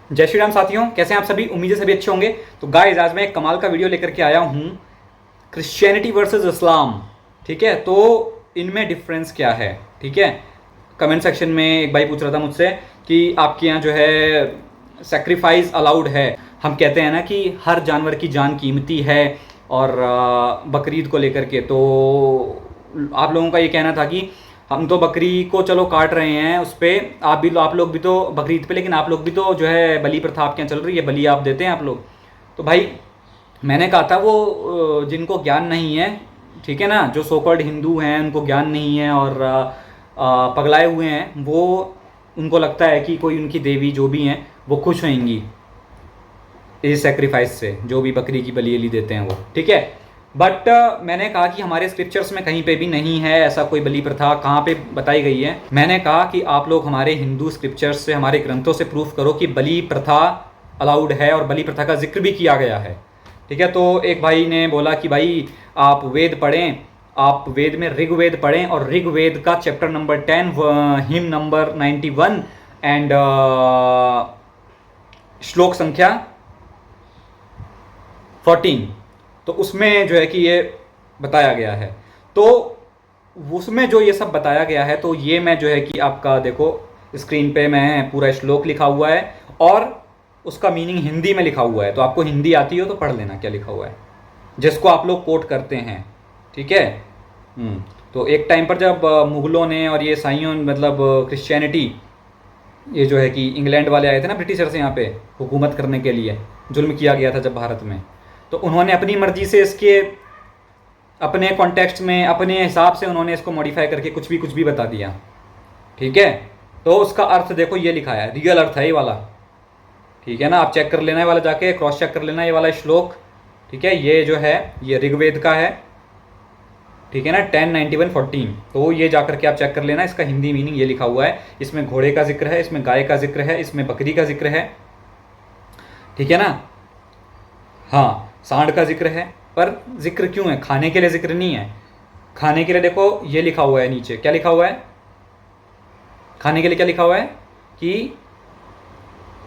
जय श्री राम साथियों, कैसे हैं आप सभी। उम्मीद है सभी अच्छे होंगे। तो गाइस, आज मैं एक कमाल का वीडियो लेकर के आया हूँ, क्रिश्चियनिटी वर्सेस इस्लाम। ठीक है, तो इनमें डिफरेंस क्या है। ठीक है, कमेंट सेक्शन में एक भाई पूछ रहा था मुझसे कि आपके यहाँ जो है सेक्रीफाइस अलाउड है। हम कहते हैं ना कि हर जानवर की जान कीमती है, और बकरीद को लेकर के तो आप लोगों का ये कहना था कि हम तो बकरी को चलो काट रहे हैं, उस पर आप लोग भी तो बकरीद पे, लेकिन आप लोग भी तो जो है बलि प्रथा आपके यहाँ चल रही है, बलि आप देते हैं आप लोग। तो भाई मैंने कहा था वो जिनको ज्ञान नहीं है, ठीक है ना, जो सो कॉल्ड हिंदू हैं उनको ज्ञान नहीं है और पगलाए हुए हैं, वो उनको लगता है कि कोई उनकी देवी जो भी हैं वो खुश होंगी इस सेक्रीफाइस से, जो भी बकरी की बलि देते हैं वो। ठीक है, बट मैंने कहा कि हमारे स्क्रिप्चर्स में कहीं पे भी नहीं है ऐसा कोई बलि प्रथा, कहाँ पे बताई गई है। मैंने कहा कि आप लोग हमारे हिंदू स्क्रिप्चर्स से, हमारे ग्रंथों से प्रूफ करो कि बलि प्रथा अलाउड है और बलि प्रथा का जिक्र भी किया गया है। ठीक है, तो एक भाई ने बोला कि भाई आप वेद पढ़ें, आप वेद में ऋग्वेद पढ़ें और ऋग्वेद का chapter number 10 him number 91 and श्लोक संख्या 14, तो उसमें जो है कि ये बताया गया है। तो उसमें जो ये सब बताया गया है, तो ये मैं जो है कि आपका देखो स्क्रीन पे मैं पूरा श्लोक लिखा हुआ है और उसका मीनिंग हिंदी में लिखा हुआ है। तो आपको हिंदी आती हो तो पढ़ लेना क्या लिखा हुआ है, जिसको आप लोग कोट करते हैं। ठीक है। तो एक टाइम पर जब मुगलों ने और ये ईसाइयों, मतलब क्रिश्चियनिटी, ये जो है कि इंग्लैंड वाले आए थे ना ब्रिटिशर्स यहाँ पे हुकूमत करने के लिए, जुल्म किया गया था जब भारत में, तो उन्होंने अपनी मर्जी से इसके अपने कॉन्टेक्स्ट में, अपने हिसाब से उन्होंने इसको मॉडिफाई करके कुछ भी बता दिया। ठीक है, तो उसका अर्थ देखो ये लिखा है, रियल अर्थ है ये वाला। ठीक है ना, आप चेक कर लेना है वाला, जाके क्रॉस चेक कर लेना ये वाला श्लोक। ठीक है, ये जो है ये ऋग्वेद का है। ठीक है ना, 10:91:14, तो ये जाकर के आप चेक कर लेना, इसका हिंदी मीनिंग ये लिखा हुआ है। इसमें घोड़े का जिक्र है, इसमें गाय का जिक्र है, इसमें बकरी का जिक्र है। ठीक है ना, हाँ, सांड का जिक्र है, पर जिक्र क्यों है, खाने के लिए जिक्र नहीं है। खाने के लिए देखो ये लिखा हुआ है नीचे, क्या लिखा हुआ है खाने के लिए, क्या लिखा हुआ है कि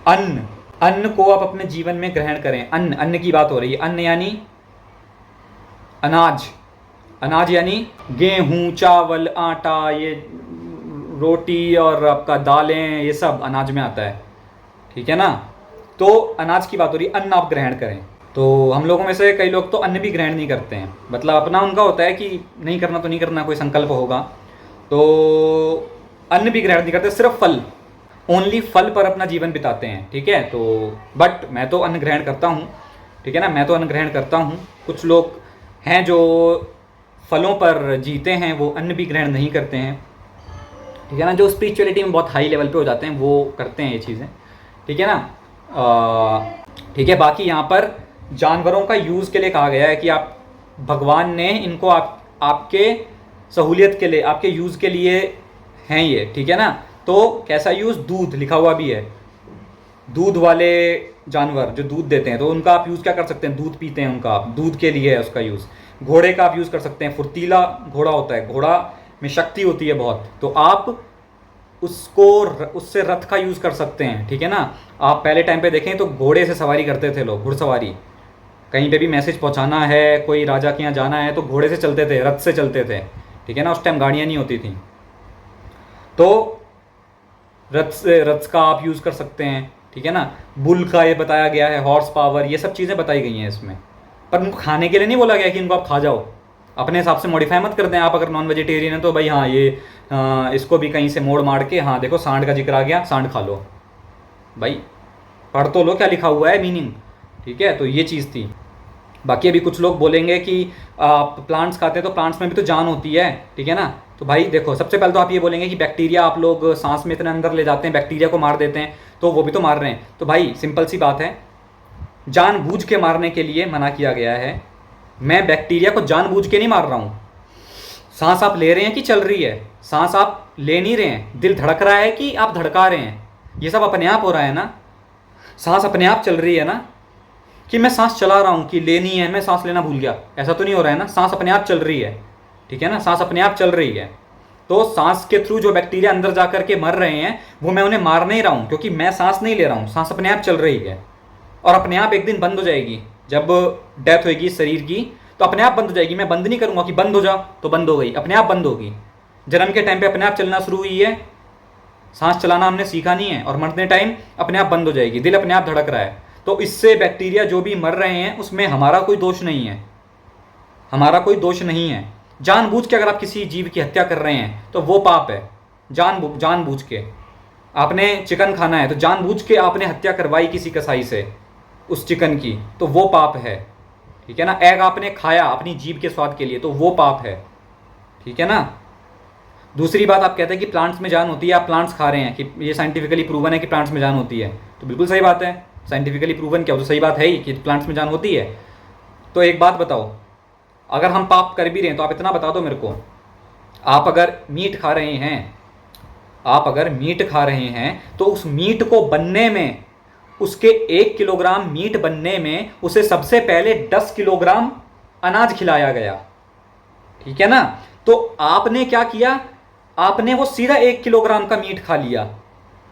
अन्न, अन्न को आप अपने जीवन में ग्रहण करें। अन्न, अन्न की बात हो रही है। अन्न यानी अनाज, अनाज यानी गेहूं, चावल, आटा, ये रोटी और आपका दालें, ये सब अनाज में आता है। ठीक है ना, तो अनाज की बात हो रही है, अन्न आप ग्रहण करें। तो हम लोगों में से कई लोग तो अन्न भी ग्रहण नहीं करते हैं, मतलब अपना उनका होता है कि नहीं करना तो नहीं करना, कोई संकल्प होगा तो अन्न भी ग्रहण नहीं करते, सिर्फ फल, ओनली फल पर अपना जीवन बिताते हैं। ठीक है, तो बट मैं तो अन्न ग्रहण करता हूँ। ठीक है ना, मैं तो अन्न ग्रहण करता हूँ। कुछ लोग हैं जो फलों पर जीते हैं, वो अन्न भी ग्रहण नहीं करते हैं। ठीक है ना, जो स्पिरिचुअलिटी में बहुत हाई लेवल पे हो जाते हैं वो करते हैं ये चीज़ें। ठीक है ना, ठीक है। बाकी यहाँ पर जानवरों का यूज़ के लिए कहा गया है कि आप, भगवान ने इनको आपके सहूलियत के लिए, आपके यूज़ के लिए हैं ये। ठीक है ना, तो कैसा यूज़, दूध लिखा हुआ भी है, दूध वाले जानवर जो दूध देते हैं, तो उनका आप यूज़ क्या कर सकते हैं, दूध पीते हैं उनका, आप दूध के लिए है उसका यूज़। घोड़े का आप यूज़ कर सकते हैं, फुर्तीला घोड़ा होता है, घोड़ा में शक्ति होती है बहुत, तो आप उसको, उससे रथ का यूज़ कर सकते हैं। ठीक है ना, आप पहले टाइम पे देखें तो घोड़े से सवारी करते थे लोग, घुड़सवारी। कहीं पे भी मैसेज पहुंचाना है, कोई राजा के यहाँ जाना है तो घोड़े से चलते थे, रथ से चलते थे। ठीक है ना, उस टाइम गाड़ियाँ नहीं होती थी, तो रथ का आप यूज़ कर सकते हैं। ठीक है ना, बुल का ये बताया गया है, हॉर्स पावर, ये सब चीज़ें बताई गई हैं इसमें। पर उनको खाने के लिए नहीं बोला गया कि इनको आप खा जाओ, अपने हिसाब से मॉडिफाई मत कर दें। आप अगर नॉन वेजिटेरियन है तो भाई हाँ, ये इसको भी कहीं से मोड़ मार के, हाँ देखो सांड का जिक्र आ गया, सांड खा लो। भाई पढ़ तो लो क्या लिखा हुआ है, मीनिंग। ठीक है, तो ये चीज़ थी। बाकी अभी कुछ लोग बोलेंगे कि आप प्लांट्स खाते हैं तो प्लांट्स में भी तो जान होती है। ठीक है ना, तो भाई देखो, सबसे पहले तो आप ये बोलेंगे कि बैक्टीरिया आप लोग सांस में इतना अंदर ले जाते हैं, बैक्टीरिया को मार देते हैं, तो वो भी तो मार रहे हैं। तो भाई सिंपल सी बात है, जानबूझ के मारने के लिए मना किया गया है। मैं बैक्टीरिया को जानबूझ के नहीं मार रहा हूँ। सांस आप ले रहे हैं कि चल रही है, सांस आप ले नहीं रहे हैं, दिल धड़क रहा है कि आप धड़का रहे हैं, ये सब अपने आप हो रहा है ना। सांस अपने आप चल रही है ना, कि मैं सांस चला रहा हूँ कि लेनी है, मैं सांस लेना भूल गया, ऐसा तो नहीं हो रहा है ना। सांस अपने आप चल रही है। ठीक है ना, सांस अपने आप चल रही है। तो सांस के थ्रू जो बैक्टीरिया अंदर जा करके मर रहे हैं वो मैं उन्हें मार नहीं रहा हूं, क्योंकि मैं सांस नहीं ले रहा हूं, सांस अपने आप चल रही है और अपने आप एक दिन बंद हो जाएगी। जब डेथ होगी शरीर की तो अपने आप बंद हो जाएगी, मैं बंद नहीं करूंगा कि बंद हो जा, तो बंद हो गई, अपने आप बंद होगी। जन्म के टाइम पे अपने आप चलना शुरू हुई है, सांस चलाना हमने सीखा नहीं है, और मरने टाइम अपने आप बंद हो जाएगी, दिल अपने आप धड़क रहा है। तो इससे बैक्टीरिया जो भी मर रहे हैं उसमें हमारा कोई दोष नहीं है, हमारा कोई दोष नहीं है। जानबूझ के अगर आप किसी जीव की हत्या कर रहे हैं तो वो पाप है। जानबूझ के आपने चिकन खाना है तो जानबूझ के आपने हत्या करवाई किसी कसाई से उस चिकन की, तो वो पाप है, ठीक है ना। एग आपने खाया अपनी जीभ के स्वाद के लिए, तो वो पाप है, ठीक है ना। दूसरी बात, आप कहते हैं कि प्लांट्स में जान होती है, आप प्लांट्स खा रहे हैं कि ये साइंटिफिकली प्रूवन है कि प्लांट्स में जान होती है, तो बिल्कुल सही बात है, साइंटिफिकली प्रूवन क्या हो, तो सही बात है ही कि प्लांट्स में जान होती है। तो एक बात बताओ, अगर हम पाप कर भी रहे हैं तो आप इतना बता दो मेरे को, आप अगर मीट खा रहे हैं, आप अगर मीट खा रहे हैं तो उस मीट को बनने में, उसके 1 किलोग्राम मीट बनने में उसे सबसे पहले 10 किलोग्राम अनाज खिलाया गया, ठीक है ना। तो आपने क्या किया, आपने वो सीधा 1 किलोग्राम का मीट खा लिया,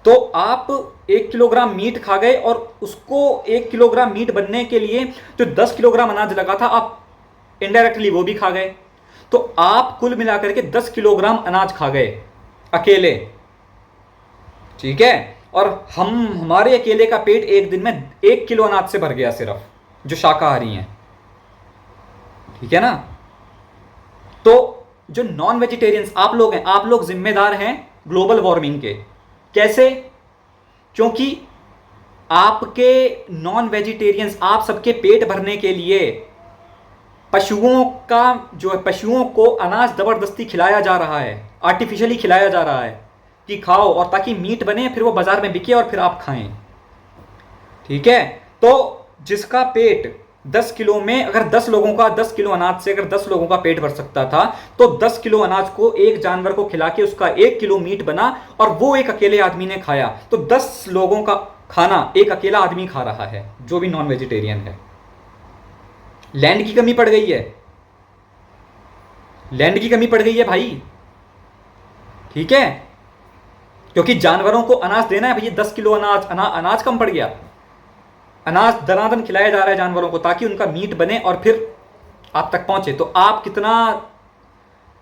तो आप 1 किलोग्राम मीट खा गए और उसको 1 किलोग्राम मीट बनने के लिए जो 10 किलोग्राम अनाज लगा था आप इनडायरेक्टली वो भी खा गए। तो आप कुल मिलाकर के 10 किलोग्राम अनाज खा गए अकेले, ठीक है। और हमारे अकेले का पेट एक दिन में 1 किलो अनाज से भर गया, सिर्फ जो शाकाहारी हैं, ठीक है ना। तो जो नॉन वेजिटेरियंस आप लोग हैं, आप लोग जिम्मेदार हैं ग्लोबल वार्मिंग के। कैसे? क्योंकि आपके नॉन वेजिटेरियंस, आप सबके पेट भरने के लिए पशुओं का जो है, पशुओं को अनाज जबरदस्ती खिलाया जा रहा है, आर्टिफिशियली खिलाया जा रहा है कि खाओ, और ताकि मीट बने फिर वो बाजार में बिके और फिर आप खाएं, ठीक है। तो जिसका पेट 10 किलो में, अगर 10 लोगों का 10 किलो अनाज से अगर 10 लोगों का पेट भर सकता था, तो 10 किलो अनाज को एक जानवर को खिला के उसका 1 किलो मीट बना और वो एक अकेले आदमी ने खाया, तो 10 लोगों का खाना एक अकेला आदमी खा रहा है जो भी नॉन वेजिटेरियन है। लैंड की कमी पड़ गई है, लैंड की कमी पड़ गई है भाई, ठीक है। क्योंकि जानवरों को अनाज देना है भाई, 10 किलो अनाज कम पड़ गया, अनाज दनादन खिलाया जा रहा है जानवरों को ताकि उनका मीट बने और फिर आप तक पहुंचे। तो आप कितना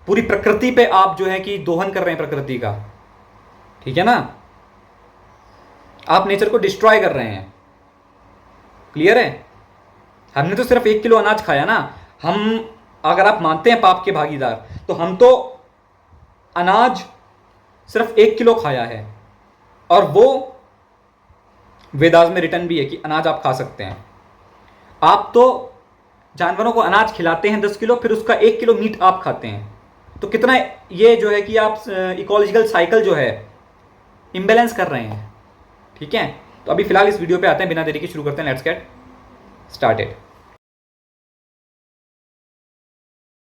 पूरी प्रकृति पे आप जो है कि दोहन कर रहे हैं प्रकृति का, ठीक है ना। आप नेचर को डिस्ट्रॉय कर रहे हैं, क्लियर है। हमने तो सिर्फ 1 किलो अनाज खाया ना, हम अगर आप मानते हैं पाप के भागीदार, तो हम तो अनाज सिर्फ 1 किलो खाया है, और वो वेदास में रिटर्न भी है कि अनाज आप खा सकते हैं। आप तो जानवरों को अनाज खिलाते हैं 10 किलो, फिर उसका 1 किलो मीट आप खाते हैं, तो कितना ये जो है कि आप इकोलॉजिकल साइकिल जो है इम्बैलेंस कर रहे हैं, ठीक है। तो अभी फिलहाल इस वीडियो पे आते हैं, बिना देरी के शुरू करते हैं, लेट्स गेट स्टार्टेड।